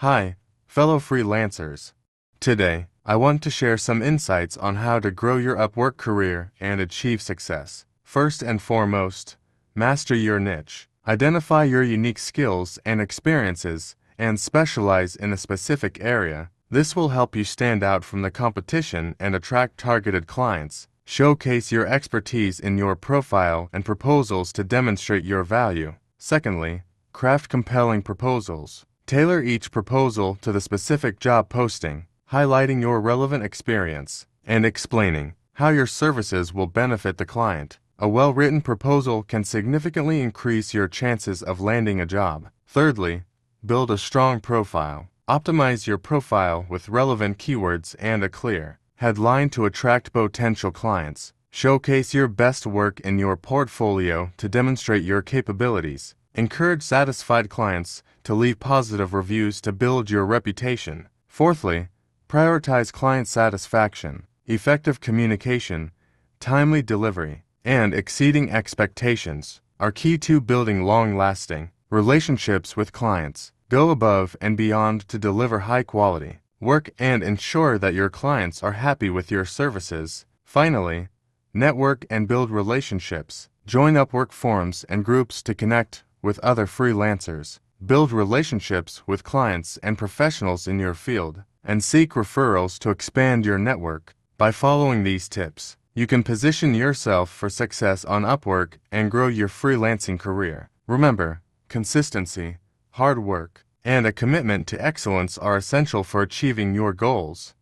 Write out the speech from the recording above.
Hi, fellow freelancers. Today, I want to share some insights on how to grow your Upwork career and achieve success. First and foremost, master your niche. Identify your unique skills and experiences and specialize in a specific area. This will help you stand out from the competition and attract targeted clients. Showcase your expertise in your profile and proposals to demonstrate your value. Secondly, craft compelling proposals. Tailor each proposal to the specific job posting, highlighting your relevant experience and explaining how your services will benefit the client. A well-written proposal can significantly increase your chances of landing a job. Thirdly, build a strong profile. Optimize your profile with relevant keywords and a clear headline to attract potential clients. Showcase your best work in your portfolio to demonstrate your capabilities. Encourage satisfied clients to leave positive reviews to build your reputation. Fourthly, prioritize client satisfaction. Effective communication, timely delivery, and exceeding expectations are key to building long-lasting relationships with clients. Go above and beyond to deliver high-quality work and ensure that your clients are happy with your services. Finally, network and build relationships. Join Upwork forums and groups to connect with other freelancers. Build relationships with clients and professionals in your field, and seek referrals to expand your network. By following these tips, you can position yourself for success on Upwork and grow your freelancing career. Remember, consistency, hard work, and a commitment to excellence are essential for achieving your goals.